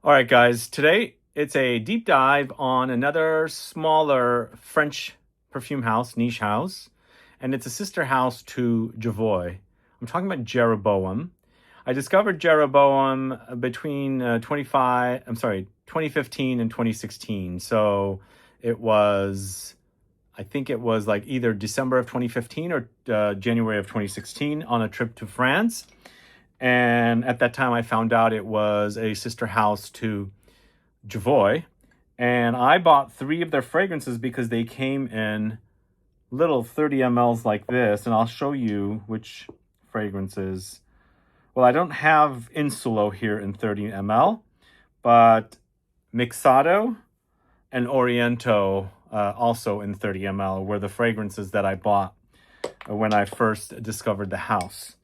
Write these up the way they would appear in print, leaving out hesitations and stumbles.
All right, guys, today it's a deep dive on another smaller French perfume house, niche house, and it's a sister house to Jovoy. I'm talking about Jeroboam. I discovered Jeroboam between 2015 and 2016. So I think it was like either December of 2015 or January of 2016 on a trip to France. And at that time, I found out it was a sister house to Jovoy. And I bought 3 of their fragrances because they came in little 30 mLs like this. And I'll show you which fragrances. Well, I don't have Insulo here in 30 ml, but Miksado and Oriento also in 30 ml were the fragrances that I bought when I first discovered the house.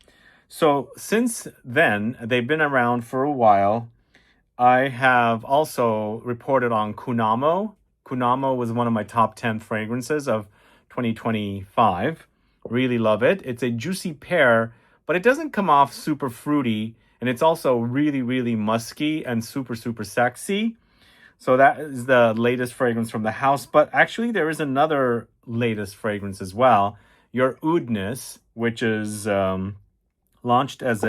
So since then, they've been around for a while. I have also reported on Kun Amo. Kun Amo was one of my top 10 fragrances of 2025. Really love it. It's a juicy pear, but it doesn't come off super fruity. And it's also really, really musky and super, super sexy. So that is the latest fragrance from the house. But actually, there is another latest fragrance as well. Your OUDHNESS, which is launched as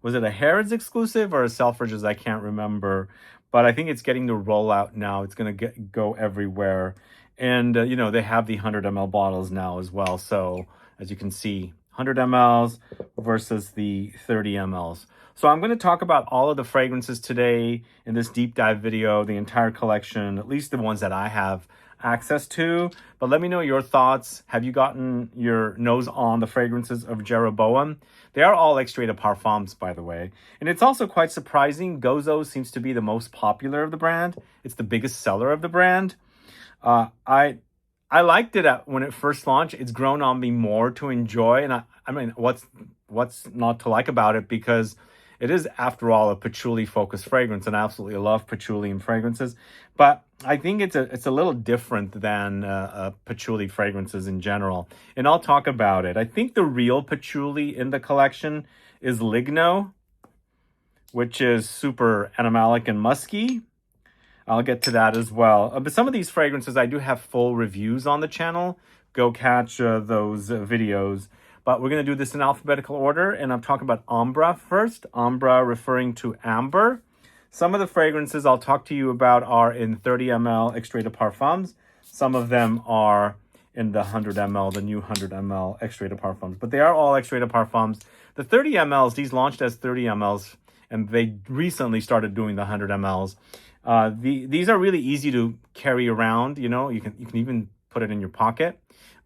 was it a Harrods exclusive or a Selfridges? I can't remember, but I think it's getting the rollout now. It's going to go everywhere. And, they have the 100 ml bottles now as well. So as you can see, 100 mLs versus the 30 mLs. So I'm going to talk about all of the fragrances today in this deep dive video, the entire collection, at least the ones that I have access to. But let me know your thoughts. Have you gotten your nose on the fragrances of Jeroboam? They are all Extrait Parfums, by the way. And it's also quite surprising. Gozo seems to be the most popular of the brand. It's the biggest seller of the brand. I liked it when it first launched. It's grown on me more to enjoy. And I mean, what's not to like about it? Because it is, after all, a patchouli-focused fragrance, and I absolutely love patchouli in fragrances. But I think it's a little different than patchouli fragrances in general. And I'll talk about it. I think the real patchouli in the collection is Ligno, which is super animalic and musky. I'll get to that as well. But some of these fragrances, I do have full reviews on the channel. Go catch those videos. But we're going to do this in alphabetical order, and I'm talking about Ambra first. Ambra referring to amber. Some of the fragrances I'll talk to you about are in 30 ml Extrait Parfums. Some of them are in the 100 ml, the new 100 ml Extrait Parfums. But they are all Extrait Parfums. The 30 mls, these launched as 30 mls, and they recently started doing the 100 mls. These are really easy to carry around. You can even put it in your pocket.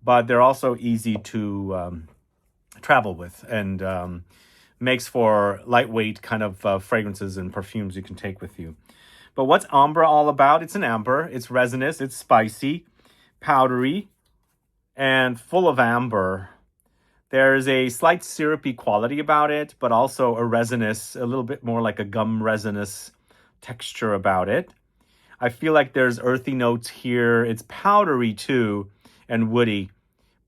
But they're also easy to travel with, and makes for lightweight kind of fragrances and perfumes you can take with you. But what's Ambra all about? It's an amber. It's resinous. It's spicy, powdery, and full of amber. There's a slight syrupy quality about it, but also a resinous, a little bit more like a gum resinous texture about it. I feel like there's earthy notes here. It's powdery too, and woody.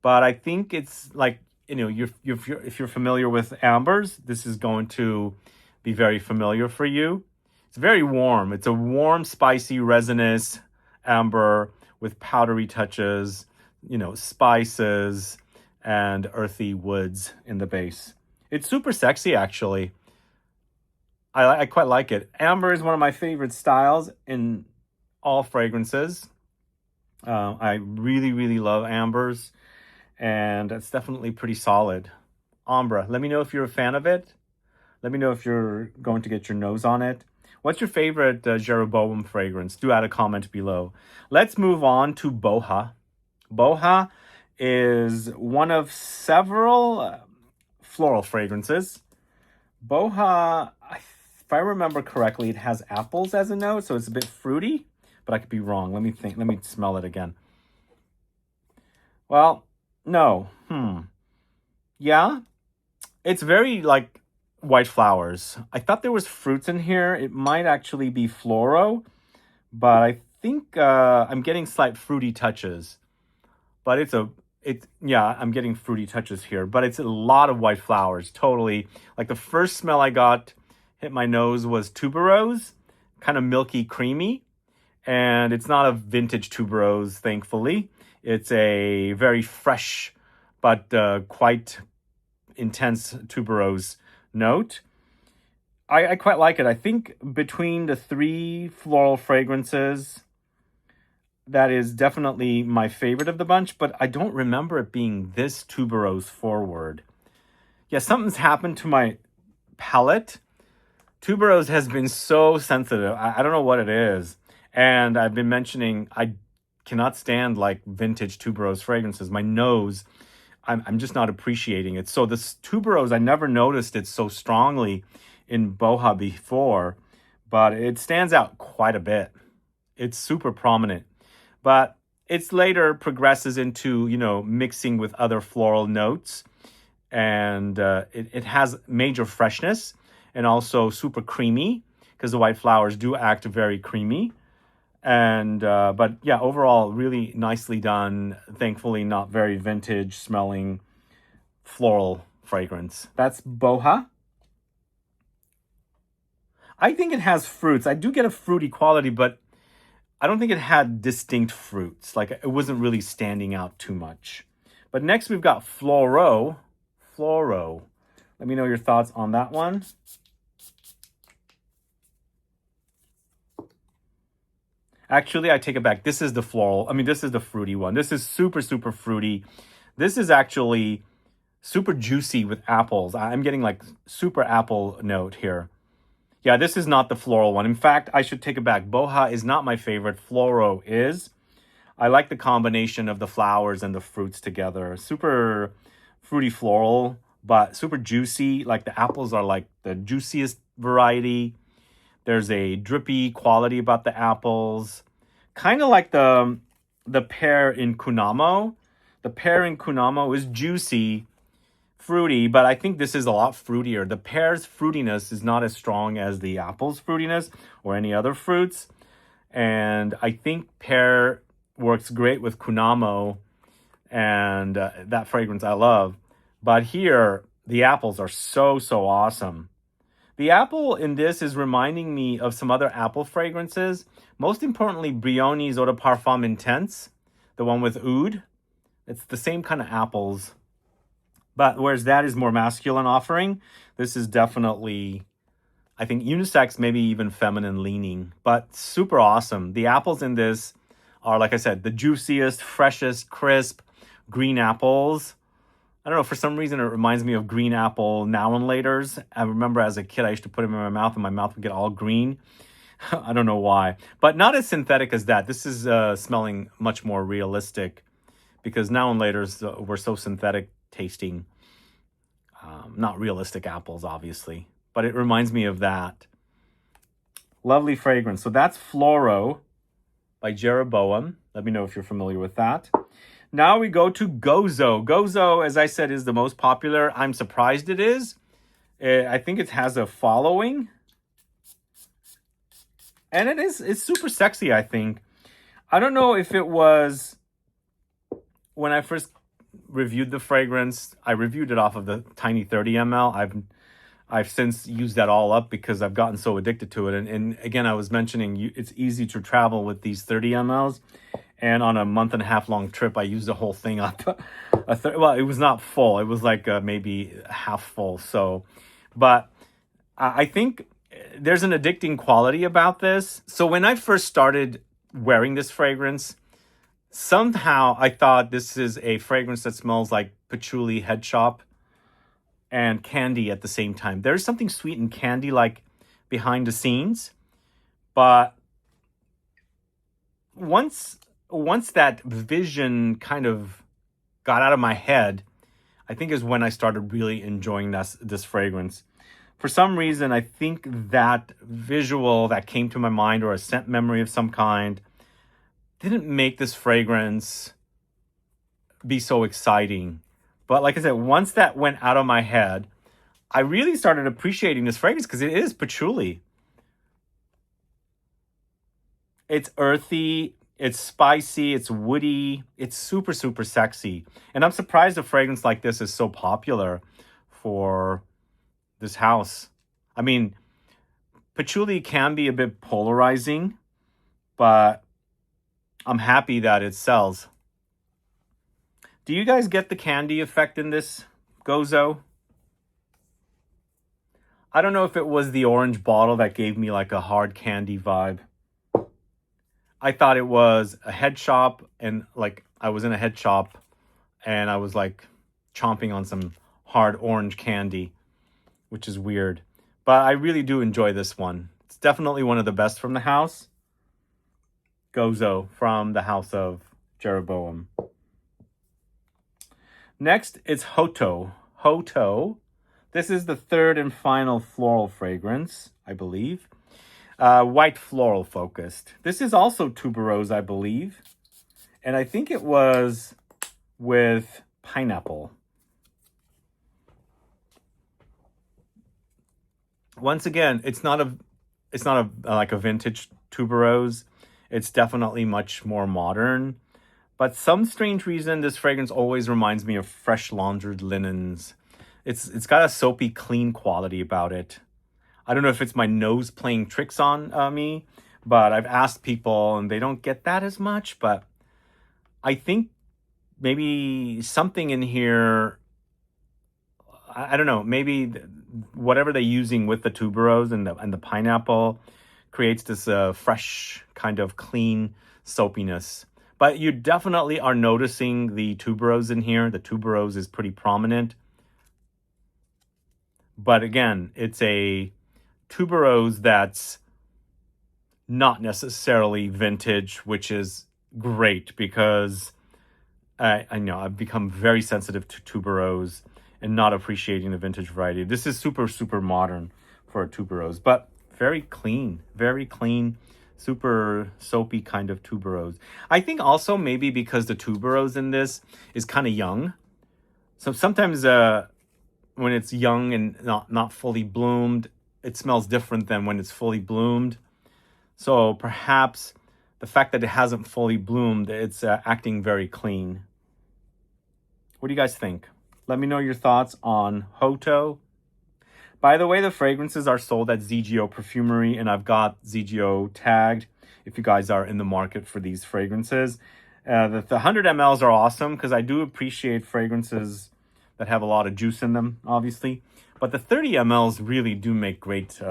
But I think it's like, if you're familiar with ambers, this is going to be very familiar for you. It's very warm. It's a warm, spicy, resinous amber with powdery touches, spices and earthy woods in the base. It's super sexy, actually. I quite like it. Amber is one of my favorite styles in all fragrances. I really, really love ambers. And it's definitely pretty solid. Ambra, let me know if you're a fan of it. Let me know if you're going to get your nose on it. What's your favorite Jeroboam fragrance? Do add a comment below. Let's move on to BOHA. BOHA is one of several floral fragrances. BOHA, if I remember correctly, it has apples as a note, so it's a bit fruity, but I could be wrong. Let me smell it again. Well, no. Yeah. It's very like white flowers. I thought there was fruits in here. It might actually be FLORO, but I think I'm getting slight fruity touches. But I'm getting fruity touches here, but it's a lot of white flowers. Totally. Like the first smell I got hit my nose was tuberose, kind of milky, creamy. And it's not a vintage tuberose, thankfully. It's a very fresh but quite intense tuberose note. I quite like it. I think between the 3 floral fragrances, that is definitely my favorite of the bunch, but I don't remember it being this tuberose forward. Yeah, something's happened to my palate. Tuberose has been so sensitive. I don't know what it is. And I've been mentioning I cannot stand like vintage tuberose fragrances. My nose, I'm just not appreciating it. So this tuberose, I never noticed it so strongly in BOHA before, but it stands out quite a bit. It's super prominent. But it's later progresses into, mixing with other floral notes. And it has major freshness and also super creamy because the white flowers do act very creamy. And but yeah, overall, really nicely done. Thankfully, not very vintage smelling floral fragrance. That's BOHA. I think it has fruits. I do get a fruity quality, but I don't think it had distinct fruits. Like it wasn't really standing out too much. But next we've got FLORO. FLORO. Let me know your thoughts on that one. Actually, I take it back. This is the floral. This is the fruity one. This is super, super fruity. This is actually super juicy with apples. I'm getting like super apple note here. Yeah, this is not the floral one. In fact, I should take it back. BOHA is not my favorite. FLORO is. I like the combination of the flowers and the fruits together. Super fruity floral, but super juicy. Like the apples are like the juiciest variety. There's a drippy quality about the apples. Kind of like the pear in Kun Amo. The pear in Kun Amo is juicy, fruity, but I think this is a lot fruitier. The pear's fruitiness is not as strong as the apple's fruitiness or any other fruits. And I think pear works great with Kun Amo, and that fragrance I love. But here, the apples are so, so awesome. The apple in this is reminding me of some other apple fragrances. Most importantly, Brioni's Eau de Parfum Intense, the one with oud. It's the same kind of apples. But whereas that is more masculine offering, this is definitely, I think, unisex, maybe even feminine leaning. But super awesome. The apples in this are, like I said, the juiciest, freshest, crisp green apples. I don't know, for some reason it reminds me of green apple now and laters. I remember as a kid I used to put them in my mouth and my mouth would get all green. I don't know why. But not as synthetic as that. This is smelling much more realistic because now and laters were so synthetic tasting. Not realistic apples, obviously. But it reminds me of that. Lovely fragrance. So that's FLORO by Jeroboam. Let me know if you're familiar with that. Now we go to Gozo. Gozo, as I said, is the most popular. I'm surprised it is. I think it has a following. And it's super sexy, I think. I don't know if it was when I first reviewed the fragrance. I reviewed it off of the tiny 30 ml. I've since used that all up because I've gotten so addicted to it. And again, I was mentioning it's easy to travel with these 30 mls. And on a month and a half long trip, I used the whole thing up. Well, it was not full. It was like maybe half full. So, but I think there's an addicting quality about this. So when I first started wearing this fragrance, somehow I thought this is a fragrance that smells like patchouli head shop and candy at the same time. There's something sweet and candy like behind the scenes. But once that vision kind of got out of my head, I think is when I started really enjoying this fragrance. For some reason, I think that visual that came to my mind or a scent memory of some kind didn't make this fragrance be so exciting. But like I said, once that went out of my head, I really started appreciating this fragrance because it is patchouli. It's earthy. It's spicy, it's woody, it's super, super sexy. And I'm surprised a fragrance like this is so popular for this house. Patchouli can be a bit polarizing, but I'm happy that it sells. Do you guys get the candy effect in this Gozo? I don't know if it was the orange bottle that gave me like a hard candy vibe. I thought it was a head shop, and like I was in a head shop and I was like chomping on some hard orange candy, which is weird. But I really do enjoy this one. It's definitely one of the best from the house. Gozo from the house of Jeroboam. Next, it's HAUTO. HAUTO. This is the third and final floral fragrance, I believe. White floral focused. This is also tuberose, I believe. And I think it was with pineapple. Once again, it's not like a vintage tuberose. It's definitely much more modern. But some strange reason, this fragrance always reminds me of fresh laundered linens. It's got a soapy, clean quality about it. I don't know if it's my nose playing tricks on me, but I've asked people and they don't get that as much. But I think maybe something in here, I don't know, maybe whatever they're using with the tuberose and the pineapple creates this fresh kind of clean soapiness. But you definitely are noticing the tuberose in here. The tuberose is pretty prominent. But again, it's a tuberose that's not necessarily vintage, which is great because I know I've become very sensitive to tuberose and not appreciating the vintage variety. This is super, super modern for a tuberose, but very clean, super soapy kind of tuberose. I think also maybe because the tuberose in this is kind of young. So sometimes when it's young and not fully bloomed, it smells different than when it's fully bloomed. So perhaps the fact that it hasn't fully bloomed, it's acting very clean. What do you guys think? Let me know your thoughts on HAUTO. By the way, the fragrances are sold at ZGO Perfumery, and I've got ZGO tagged if you guys are in the market for these fragrances. The 100 mLs are awesome because I do appreciate fragrances that have a lot of juice in them, obviously. But the 30 mLs really do make great,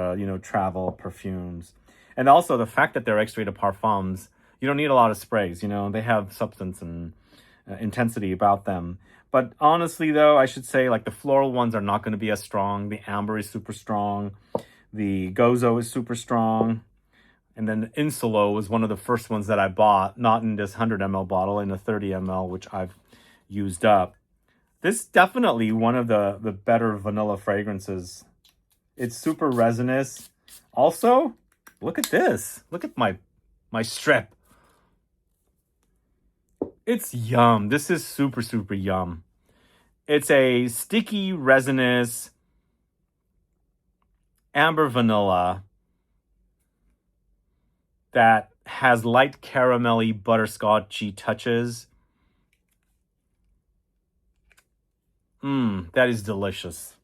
travel perfumes. And also the fact that they're Extrait de Parfums, you don't need a lot of sprays, they have substance and intensity about them. But honestly, though, I should say like the floral ones are not going to be as strong. The Ambra is super strong. The Gozo is super strong. And then the Insulo was one of the first ones that I bought, not in this 100 ml bottle, in the 30 ml, which I've used up. This is definitely one of the better vanilla fragrances. It's super resinous. Also, look at this. Look at my strip. It's yum. This is super, super yum. It's a sticky, resinous amber vanilla that has light caramelly, butterscotchy touches. That is delicious.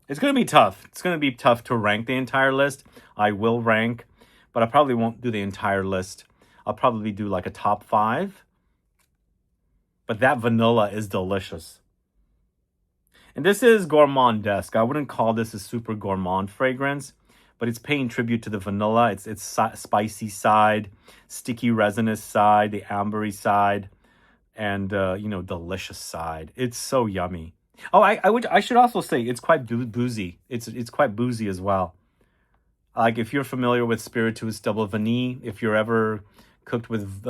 It's going to be tough. It's going to be tough to rank the entire list. I will rank, but I probably won't do the entire list. I'll probably do like a top 5. But that vanilla is delicious. And this is gourmandesque. I wouldn't call this a super gourmand fragrance, but it's paying tribute to the vanilla. It's spicy side, sticky resinous side, the ambery side, and delicious side. It's so yummy. Oh, I should also say it's quite boozy. It's quite boozy as well. Like if you're familiar with Spirituous Double Vanille, if you're ever cooked with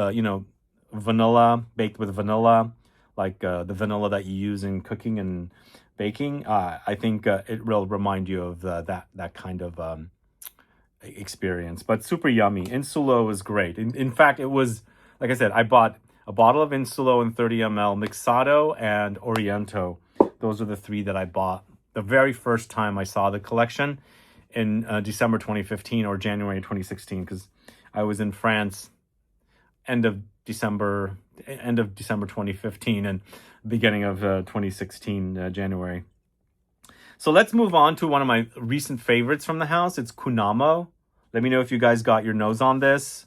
vanilla, baked with vanilla, like the vanilla that you use in cooking and baking, I think it will remind you of that kind of experience. But super yummy. Insulo is great. In fact, it was, like I said, I bought a bottle of Insulo in 30 ml, Miksado, and Oriento. Those are the 3 that I bought the very first time I saw the collection in December 2015 or January 2016, because I was in France end of December 2015 and beginning of 2016 January. So let's move on to one of my recent favorites from the house. It's Kun Amo, Let me know if you guys got your nose on this.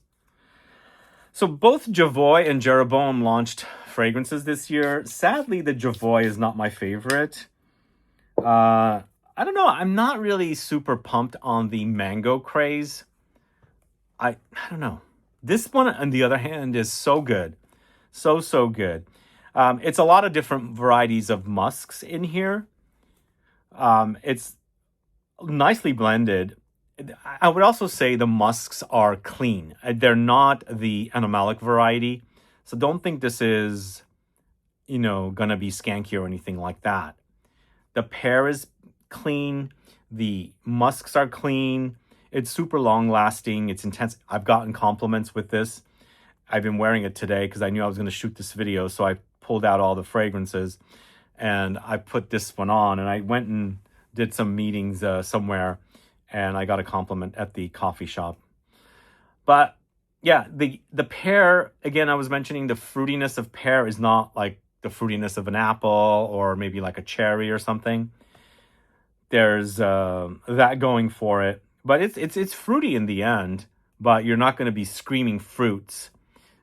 So both Jovoy and Jeroboam launched fragrances this year. Sadly, the Jovoy is not my favorite. I don't know. I'm not really super pumped on the mango craze. I don't know. This one, on the other hand, is so good. So good. It's a lot of different varieties of musks in here. It's nicely blended. I would also say the musks are clean. They're not the animalic variety. So don't think this is, going to be skanky or anything like that. The pear is clean. The musks are clean. It's super long lasting. It's intense. I've gotten compliments with this. I've been wearing it today because I knew I was going to shoot this video. So I pulled out all the fragrances and I put this one on, and I went and did some meetings somewhere, and I got a compliment at the coffee shop. But yeah, the pear, again, I was mentioning the fruitiness of pear is not like the fruitiness of an apple or maybe like a cherry or something. There's that going for it. But it's fruity in the end, but you're not going to be screaming fruits.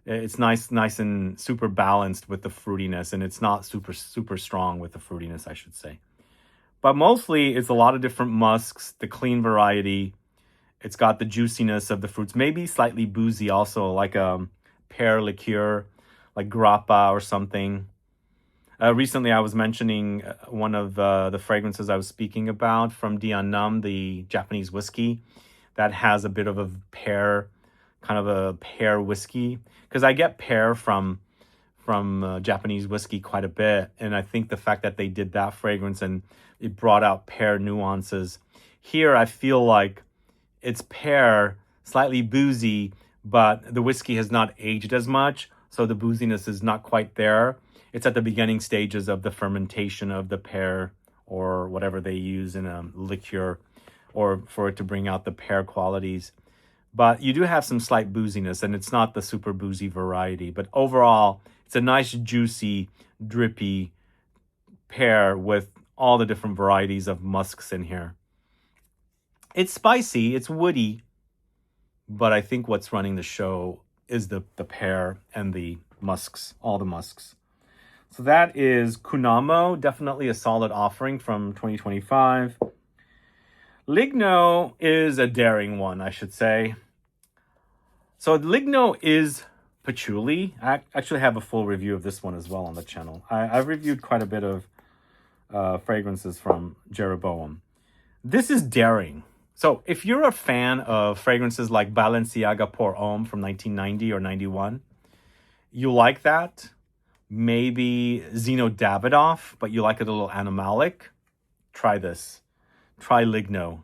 It's nice and super balanced with the fruitiness, and it's not super strong with the fruitiness, I should say. But mostly, it's a lot of different musks, the clean variety. It's got the juiciness of the fruits, maybe slightly boozy also, like a pear liqueur, like grappa or something. Recently, I was mentioning one of the fragrances I was speaking about from Diannam, the Japanese whiskey, that has a bit of a pear, kind of a pear whiskey. Because I get pear from Japanese whiskey quite a bit. And I think the fact that they did that fragrance and it brought out pear nuances. Here, I feel like it's pear, slightly boozy, but the whiskey has not aged as much. So the booziness is not quite there. It's at the beginning stages of the fermentation of the pear or whatever they use in a liqueur or for it to bring out the pear qualities. But you do have some slight booziness, and it's not the super boozy variety. But overall, it's a nice, juicy, drippy pear with all the different varieties of musks in here. It's spicy, it's woody, but I think what's running the show is the pear and the musks, all the musks. So that is Kun Amo, definitely a solid offering from 2025. Ligno is a daring one, I should say. So Ligno is patchouli. I actually have a full review of this one as well on the channel. I've reviewed quite a bit of fragrances from Jeroboam. This is daring. So if you're a fan of fragrances like Balenciaga Pour Homme from 1990 or 91, you like that. Maybe Zino Davidoff, but you like it a little animalic, try this. Try Ligno.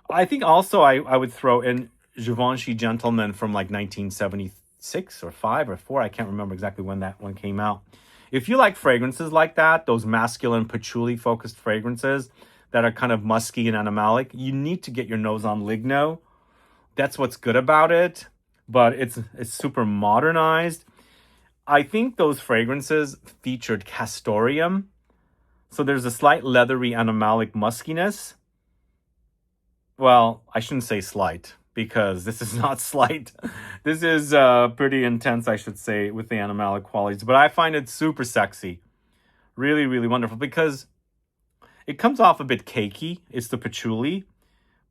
I think also I would throw in Givenchy Gentleman from like 1976 or 5 or 4. I can't remember exactly when that one came out. If you like fragrances like that, those masculine patchouli-focused fragrances that are kind of musky and animalic, you need to get your nose on Ligno. That's what's good about it, but it's super modernized. I think those fragrances featured castoreum. So there's a slight leathery animalic muskiness. Well, I shouldn't say slight because this is not slight. This is pretty intense, I should say, with the animalic qualities. But I find it super sexy. Really, really wonderful because it comes off a bit cakey. It's the patchouli,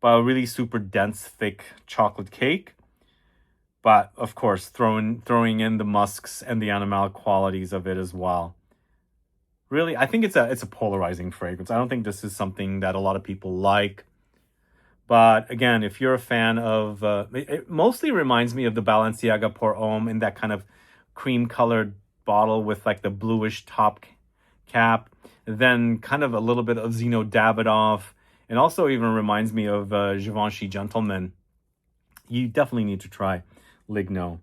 but a really super dense, thick chocolate cake. But of course, throwing in the musks and the animalic qualities of it as well. Really, I think it's a polarizing fragrance. I don't think this is something that a lot of people like. But again, if you're a fan of, it mostly reminds me of the Balenciaga Pour Homme in that kind of cream-colored bottle with like the bluish top cap. Then kind of a little bit of Zino Davidoff. And also even reminds me of Givenchy Gentleman. You definitely need to try Ligno.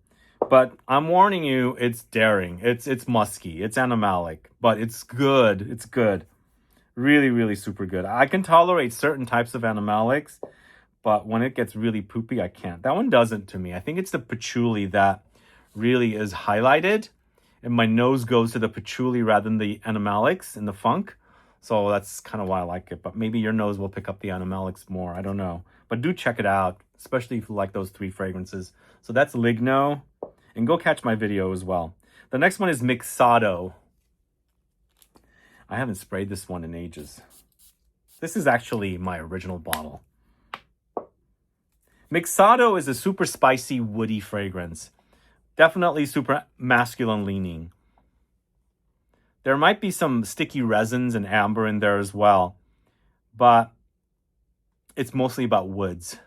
But I'm warning you, it's daring. It's musky. It's animalic. But it's good. It's good. Really, really super good. I can tolerate certain types of animalics, but when it gets really poopy, I can't. That one doesn't to me. I think it's the patchouli that really is highlighted. And my nose goes to the patchouli rather than the animalics and the funk. So that's kind of why I like it. But maybe your nose will pick up the animalics more. I don't know. But do check it out. especially if you like those 3 fragrances. So that's Ligno, and go catch my video as well. The next one is Miksado. I haven't sprayed this one in ages. This is actually my original bottle. Miksado is a super spicy, woody fragrance. Definitely super masculine leaning. There might be some sticky resins and amber in there as well, but it's mostly about woods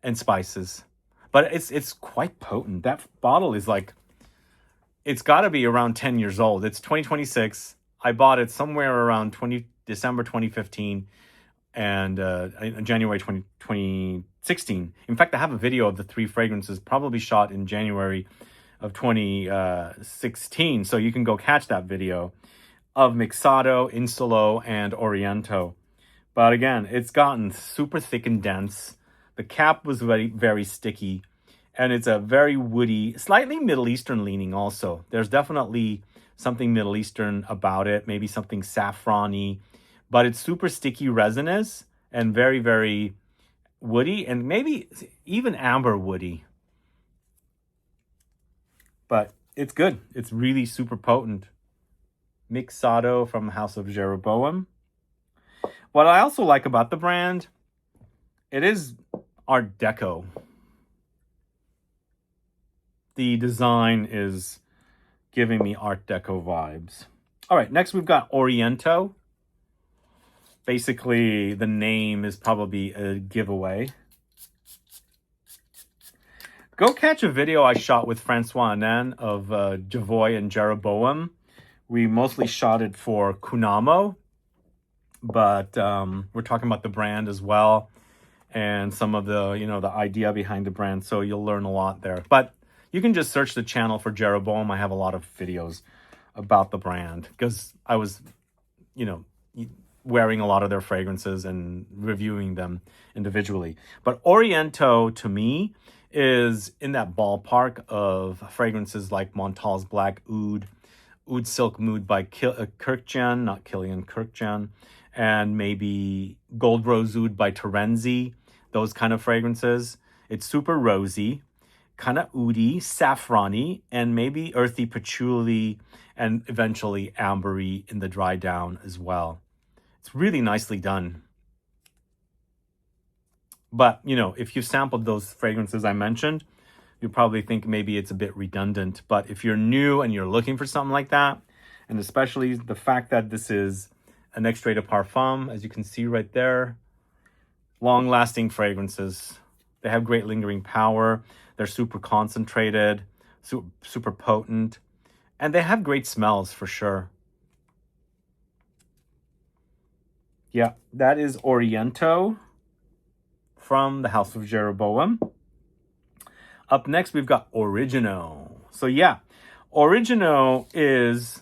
and spices. But it's quite potent. That bottle is like, it's got to be around 10 years old. It's 2026. I bought it somewhere around December 2015 and January 2016. In fact, I have a video of the 3 fragrances, probably shot in January of 2016. So you can go catch that video of Miksado, Insulo, and Oriento. But again, it's gotten super thick and dense. The cap was very, very sticky. And it's a very woody, slightly Middle Eastern leaning also. There's definitely something Middle Eastern about it, maybe something saffron-y. But it's super sticky resinous and very, very woody, and maybe even amber woody. But it's good. It's really super potent. Miksado from the House of Jeroboam. What I also like about the brand, it is Art Deco. The design is giving me Art Deco vibes. All right, next we've got Oriento. Basically, the name is probably a giveaway. Go catch a video I shot with Francois Anan of Jovoy and Jeroboam. We mostly shot it for Kun Amo, but we're talking about the brand as well and some of the, the idea behind the brand. So you'll learn a lot there. But you can just search the channel for Jeroboam. I have a lot of videos about the brand because I was, wearing a lot of their fragrances and reviewing them individually. But Oriento, to me, is in that ballpark of fragrances like Montal's Black Oud, Oud Silk Mood by Kirkjan, not Killian, Kirkjan, and maybe Gold Rose Oud by Terenzi, those kind of fragrances. It's super rosy, kind of oudy, saffron-y, and maybe earthy patchouli, and eventually ambery in the dry down as well. It's really nicely done. But, if you sampled those fragrances I mentioned, you probably think maybe it's a bit redundant. But if you're new and you're looking for something like that, and especially the fact that this is an Extrait de Parfum, as you can see right there, long-lasting fragrances. They have great lingering power. They're super concentrated, super potent, and they have great smells for sure. Yeah, that is Oriento from the House of Jeroboam. Up next, we've got Origino. So yeah, Origino is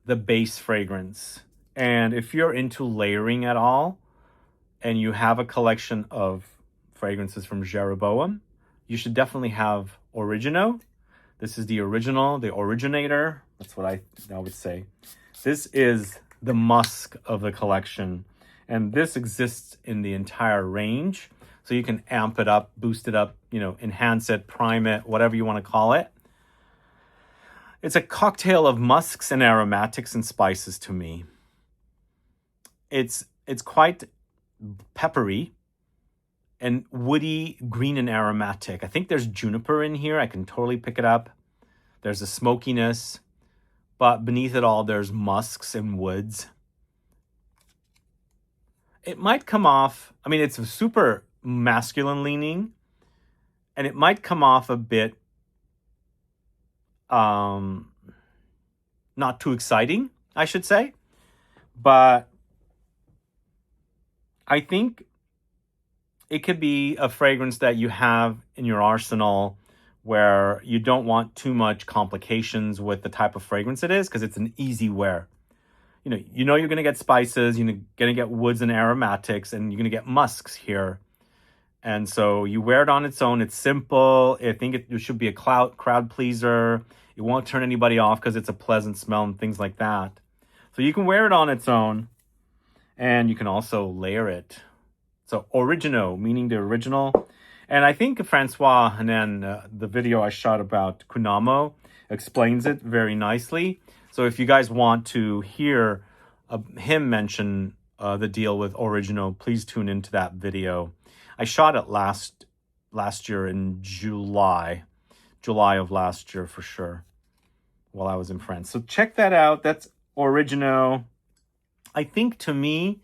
the base fragrance. And if you're into layering at all, and you have a collection of fragrances from Jeroboam, you should definitely have Origino. This is the original, the originator. That's what I would say. This is the Musk of the collection. And this exists in the entire range. So you can amp it up, boost it up, enhance it, prime it, whatever you want to call it. It's a cocktail of musks and aromatics and spices to me. It's quite peppery and woody, green and aromatic. I think there's juniper in here. I can totally pick it up. There's a smokiness, but beneath it all, there's musks and woods. It might come off, it's a super masculine leaning, and it might come off a bit not too exciting, I should say. But I think it could be a fragrance that you have in your arsenal where you don't want too much complications with the type of fragrance it is, because it's an easy wear. You're going to get spices, you're going to get woods and aromatics, and you're going to get musks here. And so you wear it on its own. It's simple. I think it should be a crowd pleaser. It won't turn anybody off because it's a pleasant smell and things like that. So you can wear it on its own, and you can also layer it So Origino, meaning the original. And I think Francois Hanan, the video I shot about Kun Amo, explains it very nicely. So if you guys want to hear him mention the deal with Origino, please tune into that video. I shot it last year in July of last year for sure, while I was in France. So check that out. That's Origino. I think to me,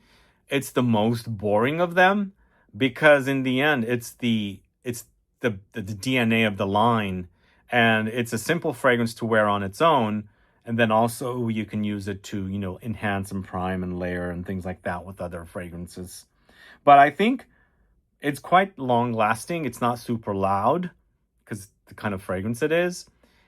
it's the most boring of them, because in the end, it's the DNA of the line, and it's a simple fragrance to wear on its own, and then also you can use it to, you know, enhance and prime and layer and things like that with other fragrances. But I think it's quite long lasting. It's not super loud because the kind of fragrance it is,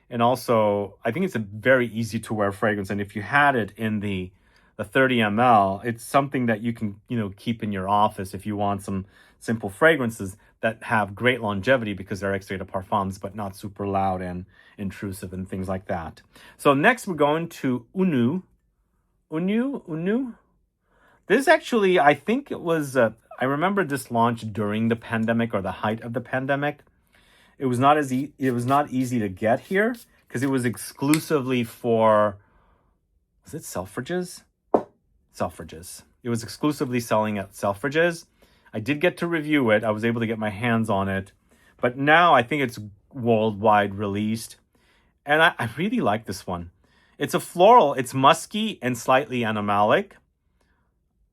and also I think it's a very easy to wear fragrance. And if you had it in the 30 ml, it's something that you can, you know, keep in your office if you want some simple fragrances that have great longevity because they're Extrait de Parfums, but not super loud and intrusive and things like that. So next we're going to Unue. This actually, I think it was, I remember this launched during the pandemic or the height of the pandemic. It was not easy to get here because it was exclusively for, was it Selfridges? Selfridges. It was exclusively selling at Selfridges. I did get to review it. I was able to get my hands on it. But now I think it's worldwide released. And I really like this one. It's a floral. It's musky and slightly animalic,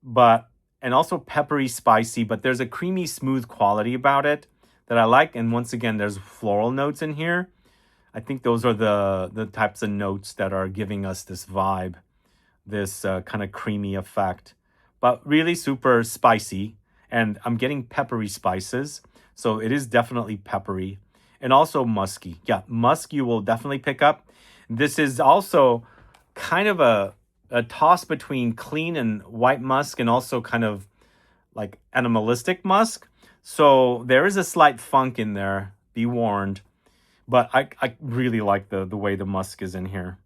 and also peppery, spicy, but there's a creamy, smooth quality about it that I like. And once again, there's floral notes in here. I think those are the types of notes that are giving us this vibe, this kind of creamy effect, but really super spicy. And I'm getting peppery spices, so it is definitely peppery and also musky. Yeah, musk you will definitely pick up. This is also kind of a toss between clean and white musk, and also kind of like animalistic musk. So there is a slight funk in there, be warned. But I really like the way the musk is in here.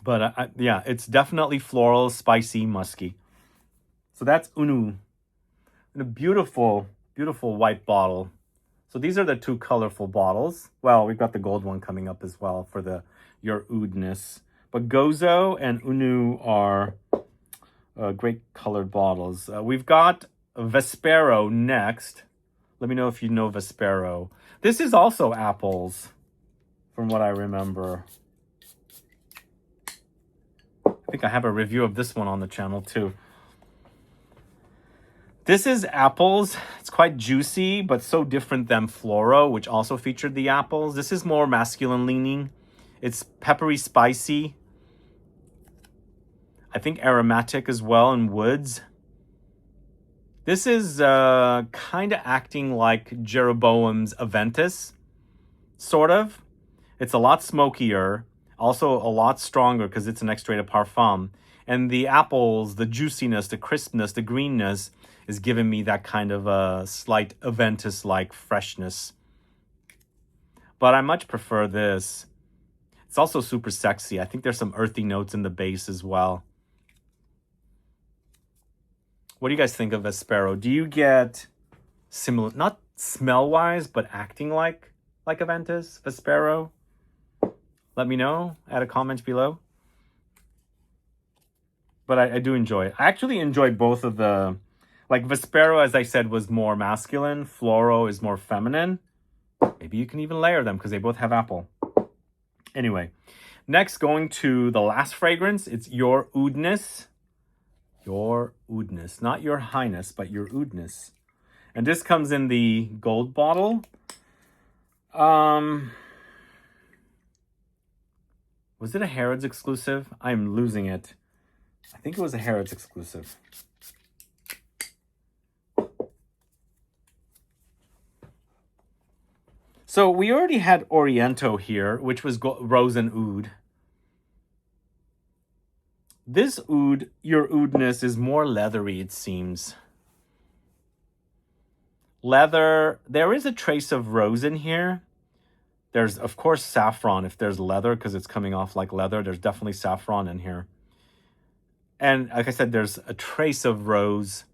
But yeah, it's definitely floral, spicy, musky. So that's Unue. And a beautiful, beautiful white bottle. So these are the two colorful bottles. Well, we've got the gold one coming up as well for your OUDHNESS. But Gozo and Unue are great colored bottles. We've got Vespero next. Let me know if you know Vespero. This is also apples, from what I remember. I think I have a review of this one on the channel too. This is apples. It's quite juicy, but so different than FLORO, which also featured the apples. This is more masculine leaning. It's peppery, spicy. I think aromatic as well, and woods. This is kind of acting like Jeroboam's Aventus, sort of. It's a lot smokier, also a lot stronger because it's an Extrait de Parfum. And the apples, the juiciness, the crispness, the greenness is giving me that kind of a slight Aventus-like freshness. But I much prefer this. It's also super sexy. I think there's some earthy notes in the base as well. What do you guys think of Vespero? Do you get similar, not smell-wise, but acting like Aventus, Vespero? Let me know. Add a comment below. But I do enjoy it. I actually enjoy both of the... Like Vespero, as I said, was more masculine. FLORO is more feminine. Maybe you can even layer them because they both have apple. Anyway, next going to the last fragrance. It's Your OUDHNESS. Your OUDHNESS. Not Your Highness, but Your OUDHNESS. And this comes in the gold bottle. Was it a Harrods exclusive? I'm losing it. I think it was a Harrods exclusive. So we already had Oriento here, which was rose and oud. This oud, Your OUDHNESS, is more leathery, it seems. Leather, there is a trace of rose in here. There's, of course, saffron if there's leather, because it's coming off like leather. There's definitely saffron in here. And like I said, there's a trace of rose,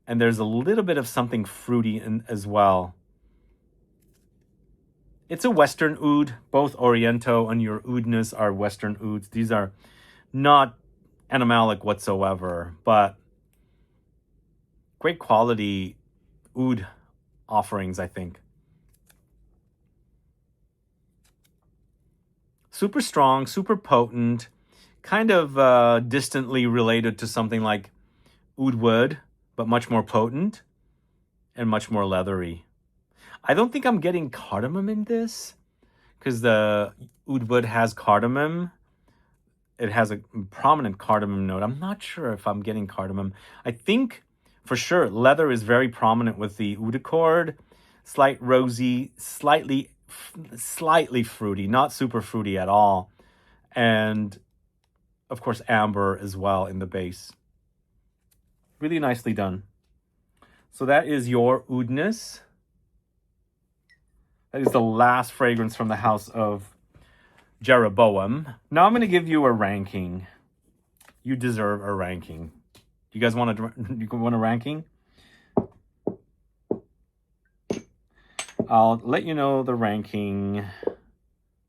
and there's a little bit of something fruity in as well. It's a Western oud. Both Oriento and your OUDHNESS are Western ouds. These are not animalic whatsoever, but great quality oud offerings, I think. Super strong, super potent, kind of distantly related to something like oud wood, but much more potent and much more leathery. I don't think I'm getting cardamom in this because the oud wood has cardamom. It has a prominent cardamom note. I'm not sure if I'm getting cardamom. I think for sure leather is very prominent with the oud accord. Slight rosy, slightly fruity, not super fruity at all. And of course, amber as well in the base. Really nicely done. So that is your OUDHNESS. That is the last fragrance from the house of Jeroboam. Now I'm going to give you a ranking. You deserve a ranking. You guys want a ranking? I'll let you know the ranking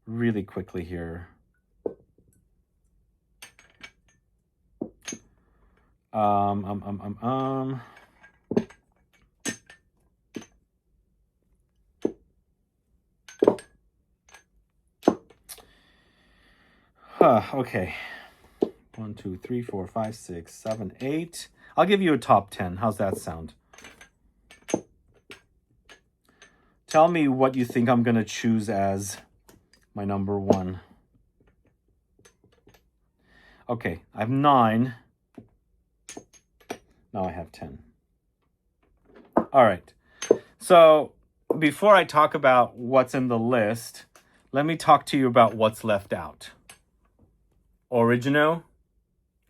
really quickly here. Okay. 1, 2, 3, 4, 5, 6, 7, 8. I'll give you a top 10. How's that sound? Tell me what you think I'm going to choose as my number 1. Okay, I have 9. Now I have 10. All right. So before I talk about what's in the list, let me talk to you about what's left out. Origino,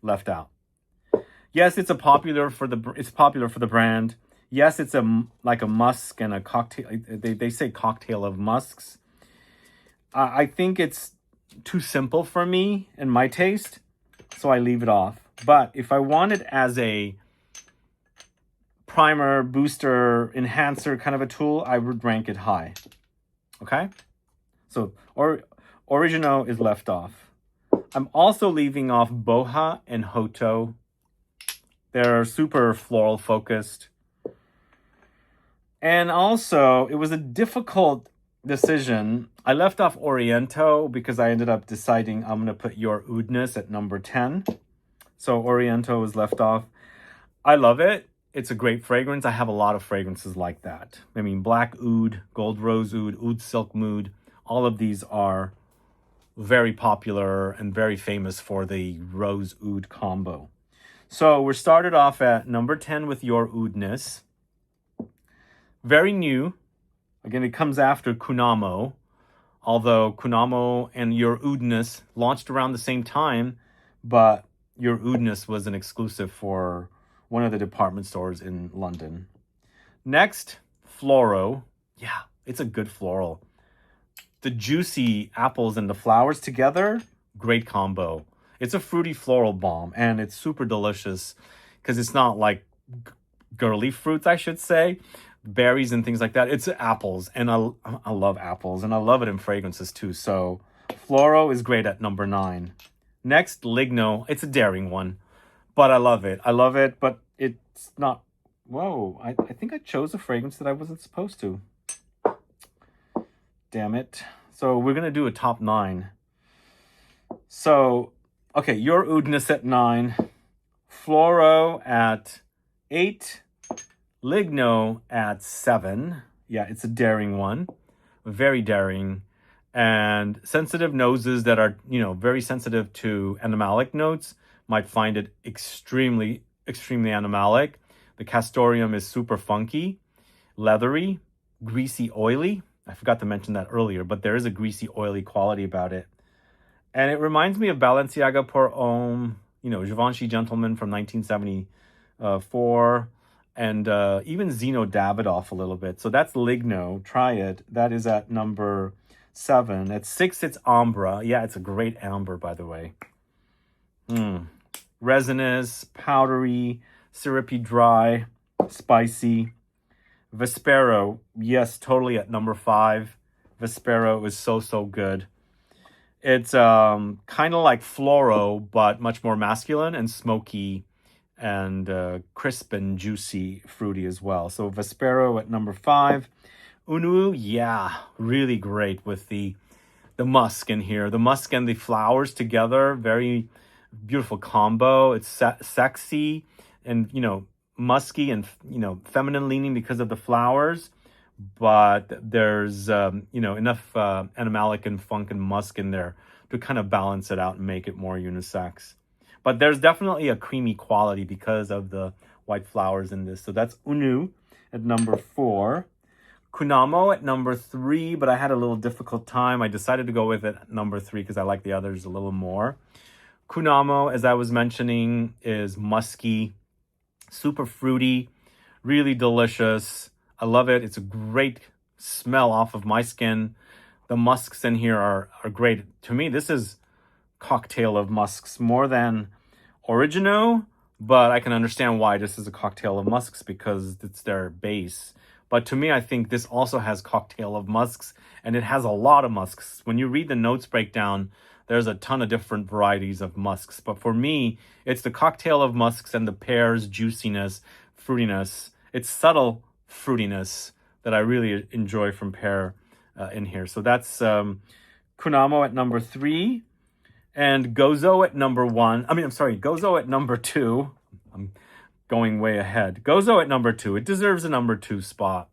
left out. Yes, it's popular for the brand. Yes, it's like a musk and a cocktail. They say cocktail of musks. I think it's too simple for me and my taste, so I leave it off. But if I want it as a primer, booster, enhancer kind of a tool, I would rank it high. Okay? So Origino is left off. I'm also leaving off BOHA and HAUTO. They're super floral focused. And also, it was a difficult decision. I left off Oriento because I ended up deciding I'm going to put your OUDHNESS at number 10. So Oriento is left off. I love it. It's a great fragrance. I have a lot of fragrances like that. I mean, black oud, gold rose oud silk mood. All of these are very popular and very famous for the rose oud combo. So we're started off at number 10 with your OUDHNESS. Very new. Again, it comes after Kun Amo, although Kun Amo and your OUDHNESS launched around the same time, but your OUDHNESS was an exclusive for one of the department stores in London. Next, FLORO. Yeah, it's a good floral. The juicy apples and the flowers together, great combo. It's a fruity floral balm, and it's super delicious because it's not like girly fruits, I should say, berries and things like that. It's apples, and I love apples, and I love it in fragrances too. So FLORO is great at number 9. Next, Ligno. It's a daring one, but I love it. I love it, but it's not... Whoa, I think I chose a fragrance that I wasn't supposed to. Damn it. So we're going to do a top 9. So, okay, your OUDHNESS at 9. FLORO at 8. Ligno at 7. Yeah, it's a daring one. Very daring. And sensitive noses that are, very sensitive to animalic notes might find it extremely, extremely animalic. The castoreum is super funky, leathery, greasy, oily. I forgot to mention that earlier, but there is a greasy, oily quality about it. And it reminds me of Balenciaga Pour Homme, Givenchy Gentleman from 1974, and even Zeno Davidoff a little bit. So that's Ligno. Try it. That is at number 7. At 6, it's Ambra. Yeah, it's a great amber, by the way. resinous, powdery, syrupy, dry, spicy. Vespero, yes, totally at number 5. Vespero is so good. It's kind of like FLORO, but much more masculine and smoky and crisp and juicy, fruity as well. So Vespero at number 5. Unue, yeah, really great with the musk in here. The musk and the flowers together, very beautiful combo. It's sexy and, you know, musky and, you know, feminine leaning because of the flowers. But there's, you know, enough animalic and funk and musk in there to kind of balance it out and make it more unisex. But there's definitely a creamy quality because of the white flowers in this. So that's Unue at number 4. Kun Amo at number 3, but I had a little difficult time. I decided to go with it at number 3 because I like the others a little more. Kun Amo, as I was mentioning, is musky, super fruity, really delicious. I love it. It's a great smell off of my skin. The musks in here are great. To me, this is cocktail of musks more than Origino, but I can understand why this is a cocktail of musks because it's their base. But to me, I think this also has cocktail of musks, and it has a lot of musks. When you read the notes breakdown, there's a ton of different varieties of musks. But for me, it's the cocktail of musks and the pear's juiciness, fruitiness. It's subtle fruitiness that I really enjoy from pear in here. So that's Kun Amo at number 3 and Gozo at number 1. Gozo at number 2. I'm going way ahead. Gozo at number 2. It deserves a number 2 spot.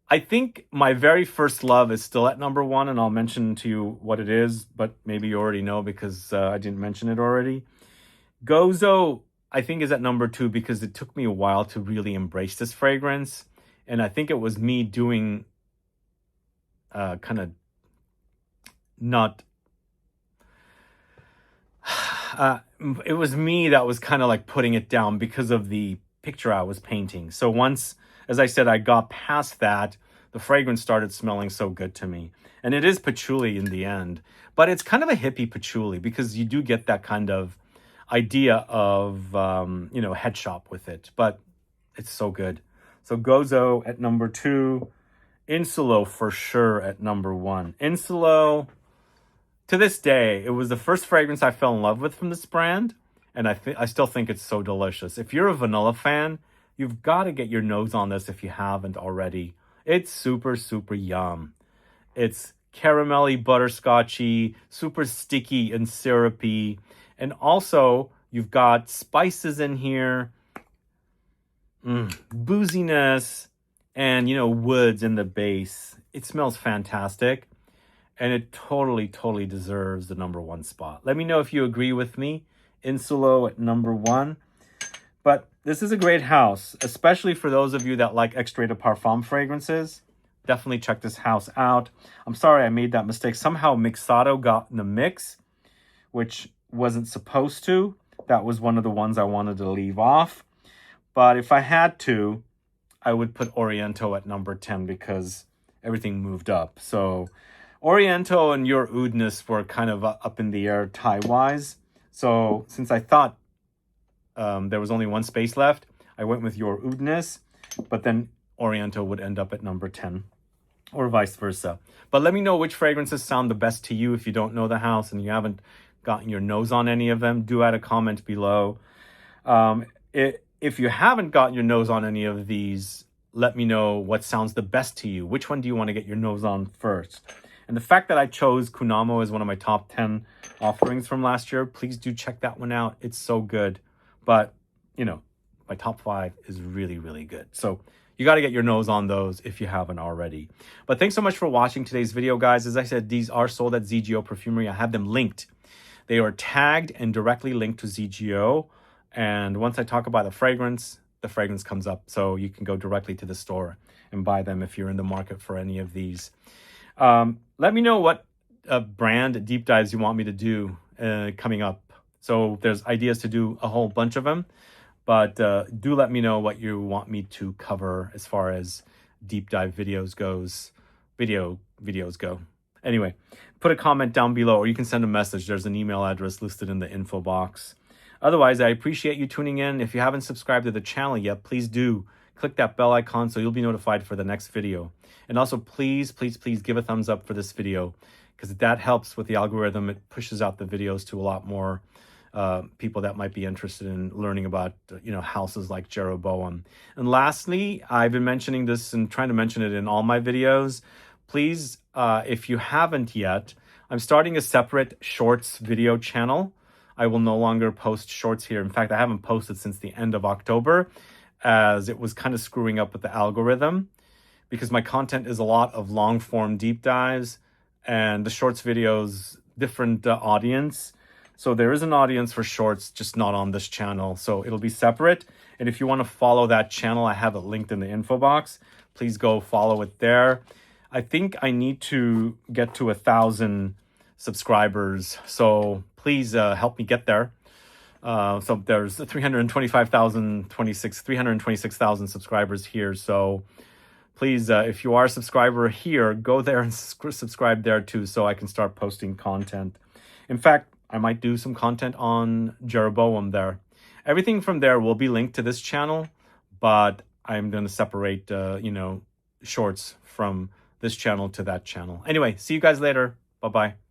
I think my very first love is still at number 1, and I'll mention to you what it is, but maybe you already know because I didn't mention it already. Gozo, I think, is at number 2 because it took me a while to really embrace this fragrance. And I think it was me doing kind of not... it was me that was kind of like putting it down because of the picture I was painting. So once, as I said, I got past that, the fragrance started smelling so good to me. And it is patchouli in the end, but it's kind of a hippie patchouli because you do get that kind of idea of, you know, head shop with it, but it's so good. So Gozo at number 2, Insulo for sure at number 1. Insulo, to this day, it was the first fragrance I fell in love with from this brand, and I still think it's so delicious. If you're a vanilla fan, you've got to get your nose on this if you haven't already. It's super yum. It's caramelly, butterscotchy, super sticky and syrupy, and also you've got spices in here, booziness, and, you know, woods in the base. It smells fantastic. And it totally deserves the number 1 spot. Let me know if you agree with me. Insulo at number 1. But this is a great house, especially for those of you that like Extrait de Parfum fragrances. Definitely check this house out. I'm sorry I made that mistake. Somehow Miksado got in the mix, which wasn't supposed to. That was one of the ones I wanted to leave off. But if I had to, I would put Oriento at number 10 because everything moved up. So Oriento and your OUDHNESS were kind of up in the air tie-wise. So since I thought there was only one space left, I went with your OUDHNESS, but then Oriento would end up at number 10 or vice versa. But let me know which fragrances sound the best to you. If you don't know the house and you haven't gotten your nose on any of them, do add a comment below. If you haven't gotten your nose on any of these, let me know what sounds the best to you. Which one do you want to get your nose on first? And the fact that I chose Kun Amo as one of my top 10 offerings from last year, please do check that one out. It's so good. But, you know, my top 5 is really good. So you got to get your nose on those if you haven't already. But thanks so much for watching today's video, guys. As I said, these are sold at ZGO Perfumery. I have them linked. They are tagged and directly linked to ZGO. And once I talk about the fragrance comes up. So you can go directly to the store and buy them if you're in the market for any of these. Let me know what brand deep dives you want me to do coming up. So there's ideas to do a whole bunch of them, but do let me know what you want me to cover as far as deep dive videos go. Anyway, put a comment down below, or you can send a message. There's an email address listed in the info box. Otherwise, I appreciate you tuning in. If you haven't subscribed to the channel yet, please do. Click that bell icon so you'll be notified for the next video. And also, please give a thumbs up for this video, because that helps with the algorithm. It pushes out the videos to a lot more people that might be interested in learning about, houses like Jeroboam. And lastly, I've been mentioning this and trying to mention it in all my videos. Please, if you haven't yet, I'm starting a separate shorts video channel. I will no longer post shorts here. In fact, I haven't posted since the end of October, as it was kind of screwing up with the algorithm, because my content is a lot of long form deep dives, and the shorts videos, different audience. So there is an audience for shorts, just not on this channel. So it'll be separate. And if you want to follow that channel, I have it linked in the info box. Please go follow it there. I think I need to get to 1,000 subscribers. So please help me get there. So there's 326,000 subscribers here. So please, if you are a subscriber here, go there and subscribe there too, so I can start posting content. In fact, I might do some content on Jeroboam there. Everything from there will be linked to this channel, but I'm going to separate, shorts from this channel to that channel. Anyway, see you guys later. Bye-bye.